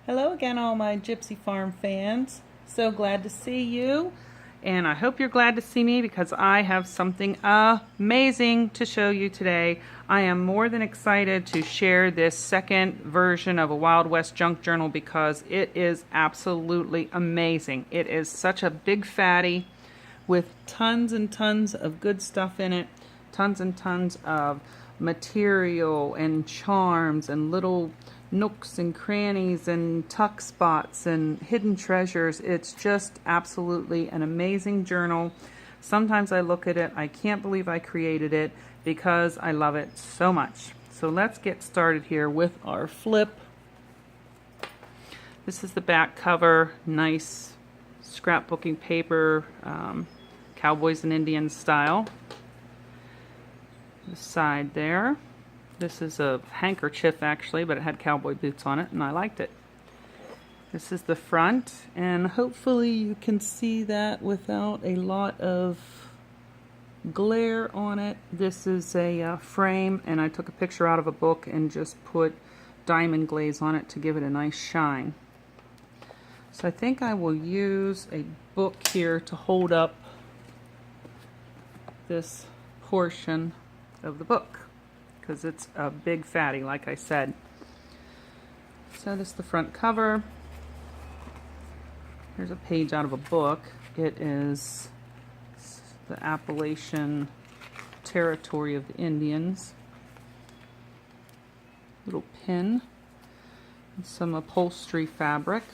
Hello again, all my Gypsy Farm fans. So glad to see you, and I hope you're glad to see me because I have something amazing to show you today. I am more than excited to share this second version of a Wild West junk journal because it is absolutely amazing. It is such a big fatty with tons and tons of good stuff in it, tons and tons of material and charms and little nooks and crannies and tuck spots and hidden treasures. It's just absolutely an amazing journal. Sometimes I look at it, I can't believe I created it because I love it so much. So let's get started here with our flip. This is the back cover, nice scrapbooking paper, Cowboys and Indians style. The side there. This is a handkerchief actually, but it had cowboy boots on it and I liked it. This is the front, and hopefully you can see that without a lot of glare on it. This is a frame, and I took a picture out of a book and just put diamond glaze on it to give it a nice shine. So I think I will use a book here to hold up this portion of the book, because it's a big fatty, like I said. So this is the front cover. Here's a page out of a book. It is the Appalachian territory of the Indians. Little pin and some upholstery fabric.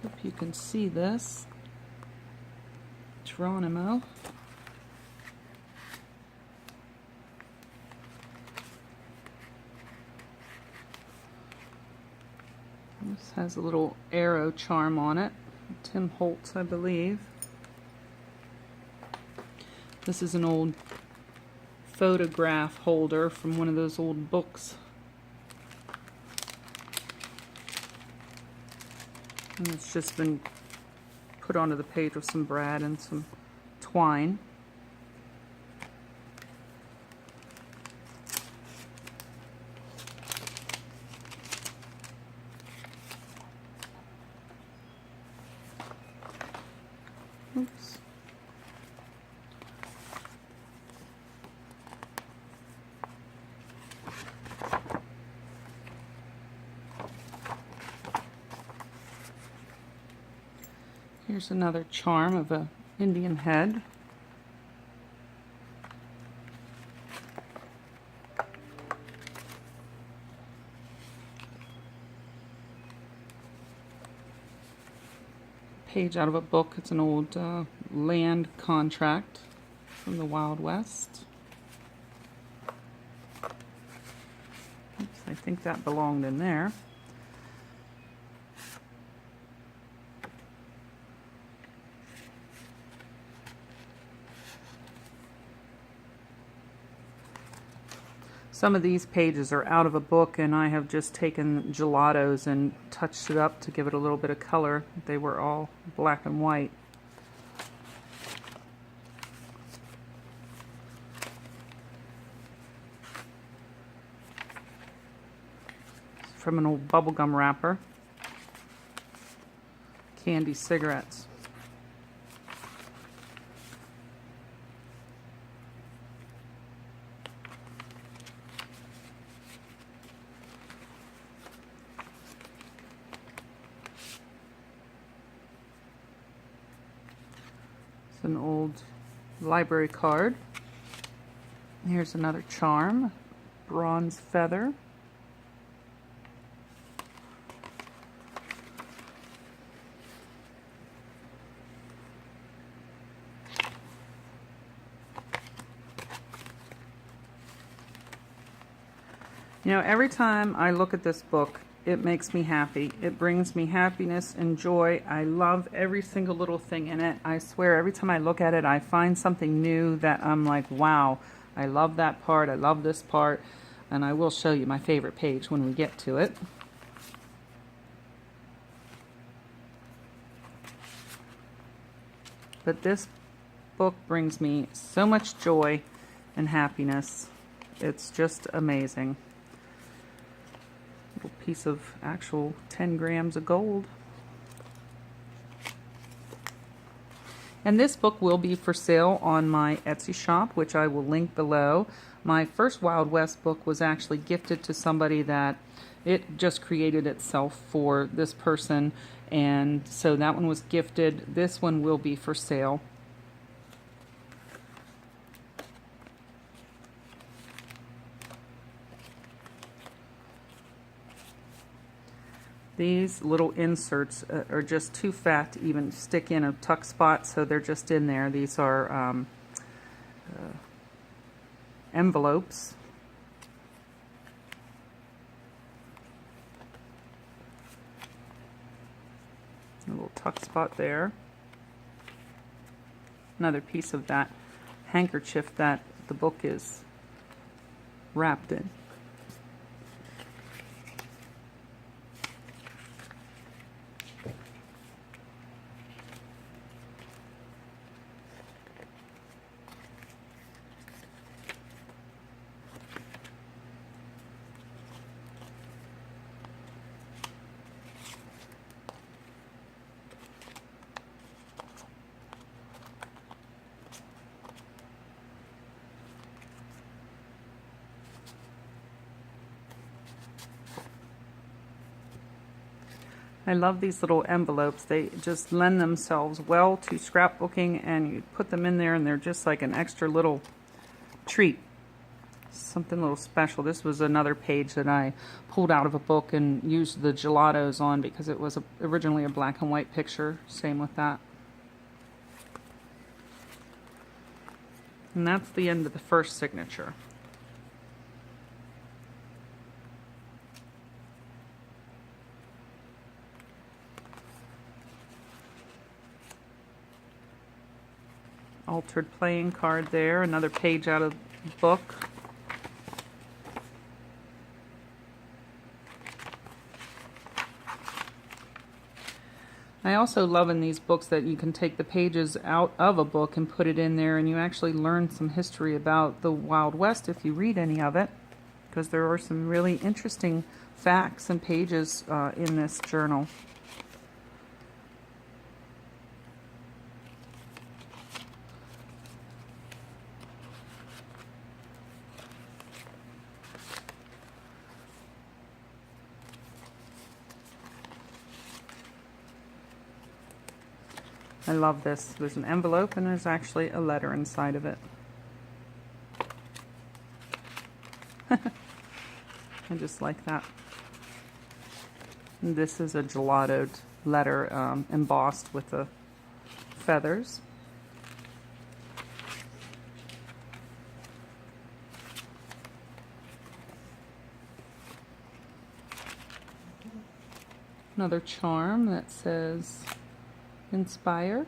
Hope you can see this. Geronimo. This has a little arrow charm on it. Tim Holtz, I believe. This is an old photograph holder from one of those old books. And it's just been put onto the page with some brad and some twine. Oops. Here's another charm of an Indian head. Page out of a book. It's an old land contract from the Wild West. Oops, I think that belonged in there. Some of these pages are out of a book, and I have just taken gelatos and touched it up to give it a little bit of color. They were all black and white. It's from an old bubblegum wrapper. Candy cigarettes. An old library card. Here's another charm, bronze feather. You know, every time I look at this book, it makes me happy. It brings me happiness and joy. I love every single little thing in it. I swear, every time I look at it, I find something new that I'm like, wow, I love that part, I love this part, and I will show you my favorite page when we get to it. But this book brings me so much joy and happiness. It's just amazing. Little piece of actual 10 grams of gold. And this book will be for sale on my Etsy shop, which I will link below. My first Wild West book was actually gifted to somebody that it just created itself for this person, and so that one was gifted. This one will be for sale. These little inserts are just too fat to even stick in a tuck spot, so they're just in there. These are envelopes. A little tuck spot there. Another piece of that handkerchief that the book is wrapped in. I love these little envelopes. They just lend themselves well to scrapbooking, and you put them in there and they're just like an extra little treat. Something a little special. This was another page that I pulled out of a book and used the gelatos on because it was originally a black and white picture. Same with that. And that's the end of the first signature. Altered playing card there, another page out of the book. I also love in these books that you can take the pages out of a book and put it in there, and you actually learn some history about the Wild West if you read any of it, because there are some really interesting facts and pages in this journal. I love this. There's an envelope and there's actually a letter inside of it. I just like that. And this is a gelatoed letter embossed with the feathers. Another charm that says Inspire.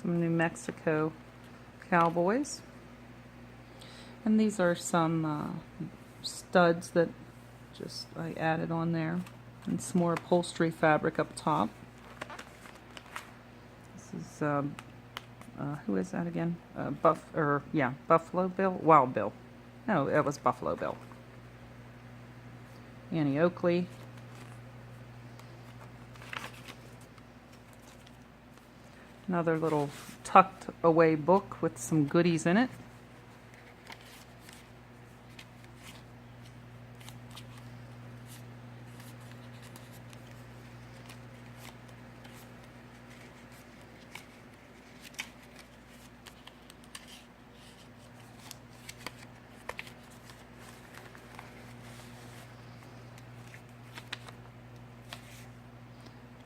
Some New Mexico cowboys. And these are some studs that just I added on there. And some more upholstery fabric up top. This is, who is that again? Buffalo Bill? Wild Bill. No, it was Buffalo Bill. Annie Oakley. Another little tucked away book with some goodies in it.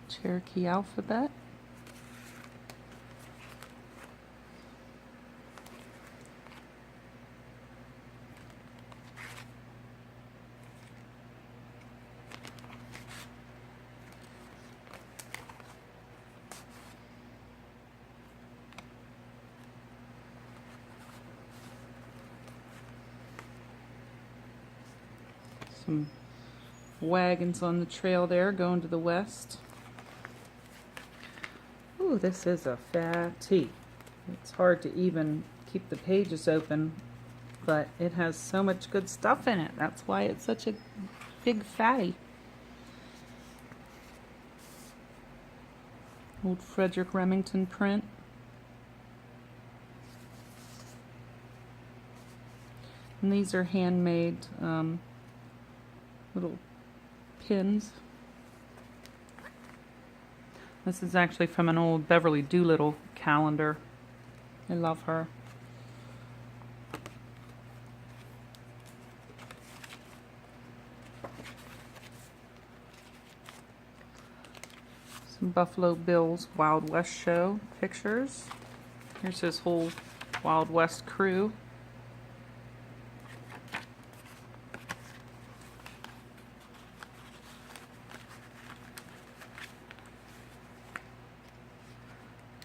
Cherokee alphabet. Some wagons on the trail there going to the west. Ooh, this is a Fattie. It's hard to even keep the pages open but it has so much good stuff in it. That's why it's such a big fatty. Old Frederick Remington print. And these are handmade little pins. This is actually from an old Beverly Doolittle calendar. I love her. Some Buffalo Bill's Wild West show pictures. Here's his whole Wild West crew.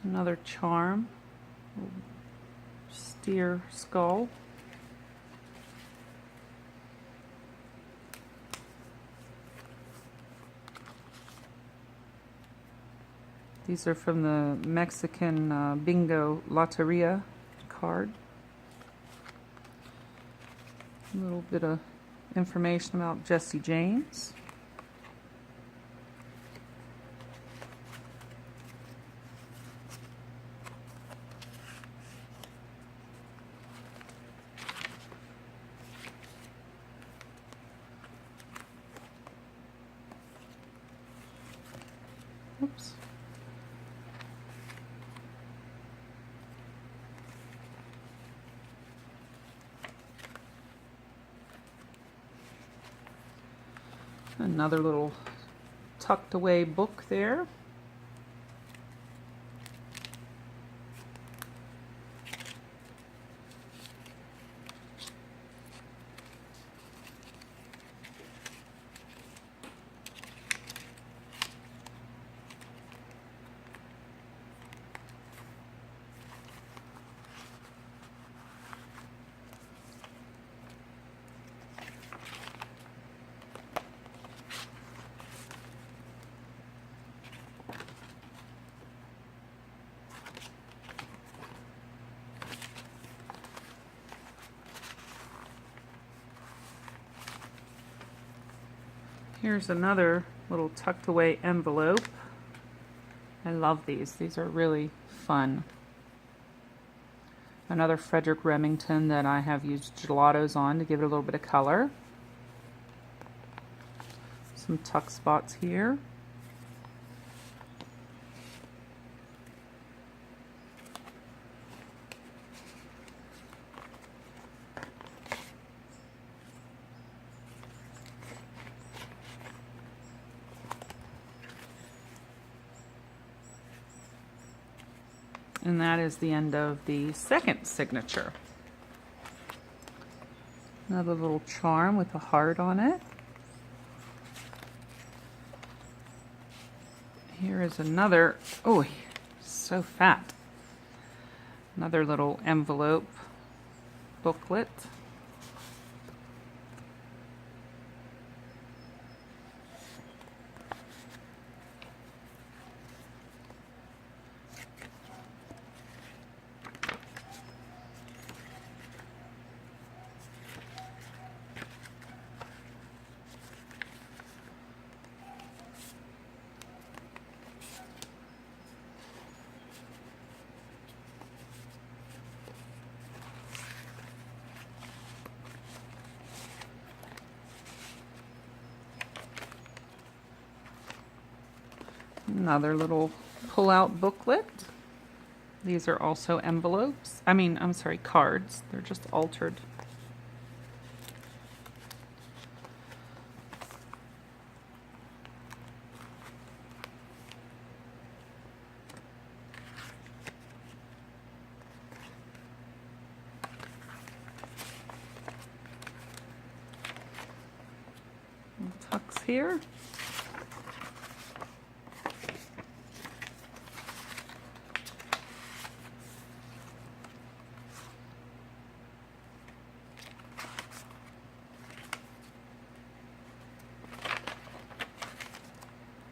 Another charm, steer skull. These are from the Mexican Bingo Loteria card. A little bit of information about Jesse James. Oops. Another little tucked away book there. Here's another little tucked away envelope. I love these. These are really fun. Another Frederick Remington that I have used gelatos on to give it a little bit of color. Some tuck spots here. And that is the end of the second signature. Another little charm with a heart on it. Here is another, oh, so fat. Another little envelope booklet. Another little pull-out booklet. These are also envelopes. I'm sorry, cards. They're just altered. Tucks here.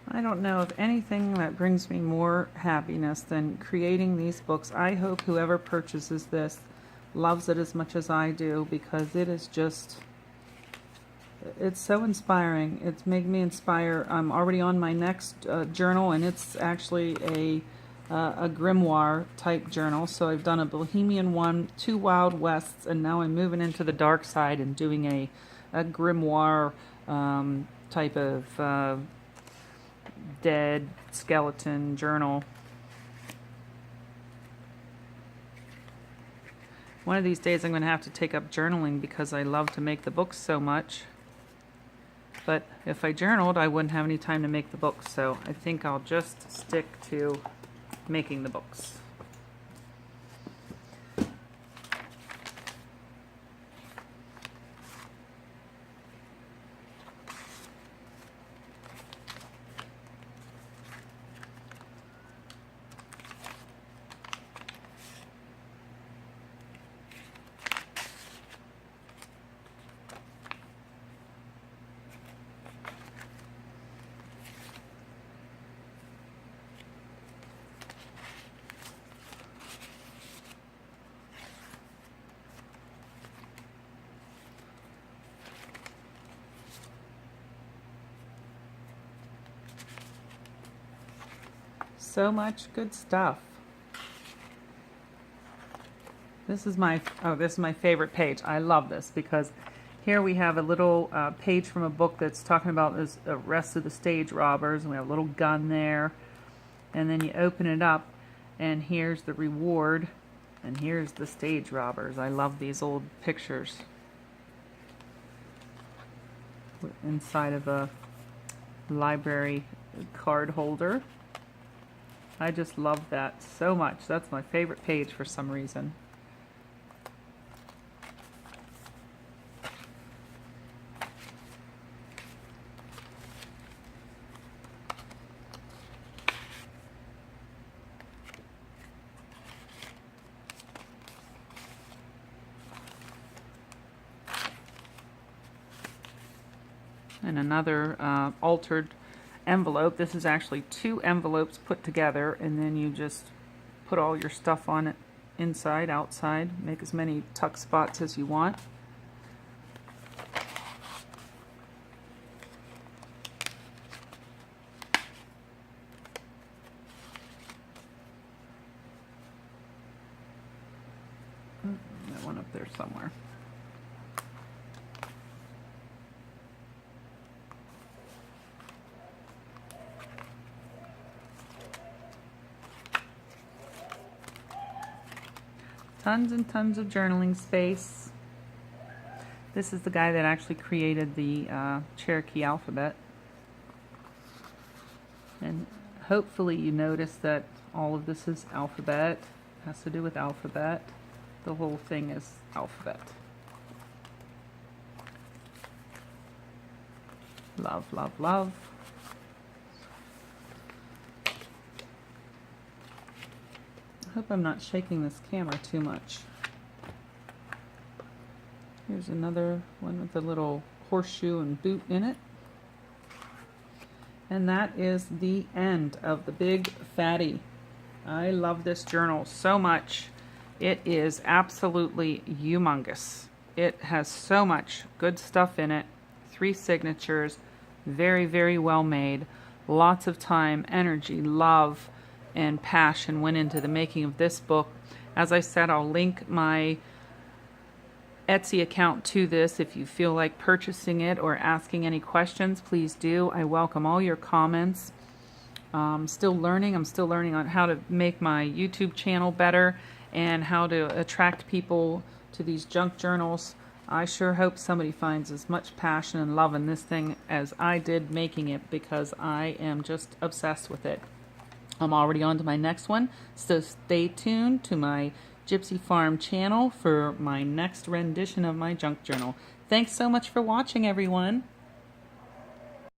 I don't know of anything that brings me more happiness than creating these books. I hope whoever purchases this loves it as much as I do, because it is just, it's so inspiring. It's made me inspire. I'm already on my next journal, and it's actually a grimoire type journal. So I've done a Bohemian one, 2 Wild Wests, and now I'm moving into the dark side and doing a grimoire type of dead skeleton journal. One of these days I'm going to have to take up journaling, because I love to make the books so much. But if I journaled, I wouldn't have any time to make the books, so I think I'll just stick to making the books. So much good stuff. This is my favorite page. I love this, because here we have a little page from a book that's talking about this arrest of the stage robbers, and we have a little gun there, and then you open it up and here's the reward, and here's the stage robbers. I love these old pictures inside of a library card holder. I just love that so much. That's my favorite page for some reason. And another altered envelope. This is actually 2 envelopes put together, and then you just put all your stuff on it, inside, outside. Make as many tuck spots as you want. That one up there somewhere. Tons and tons of journaling space. This is the guy that actually created the Cherokee alphabet. And hopefully you notice that all of this is alphabet. It has to do with alphabet. The whole thing is alphabet. Love, love, love. I hope I'm not shaking this camera too much. Here's another one with a little horseshoe and boot in it. And that is the end of the Big Fattie. I love this journal so much. It is absolutely humongous. It has so much good stuff in it. 3 signatures, very, very well made. Lots of time, energy, love, and passion went into the making of this book. As I said, I'll link my Etsy account to this. If you feel like purchasing it or asking any questions, please do. I welcome all your comments. I'm still learning on how to make my YouTube channel better and how to attract people to these junk journals. I sure hope somebody finds as much passion and love in this thing as I did making it, because I am just obsessed with it. I'm already on to my next one, so stay tuned to my Gypsy Farm channel for my next rendition of my junk journal. Thanks so much for watching, everyone.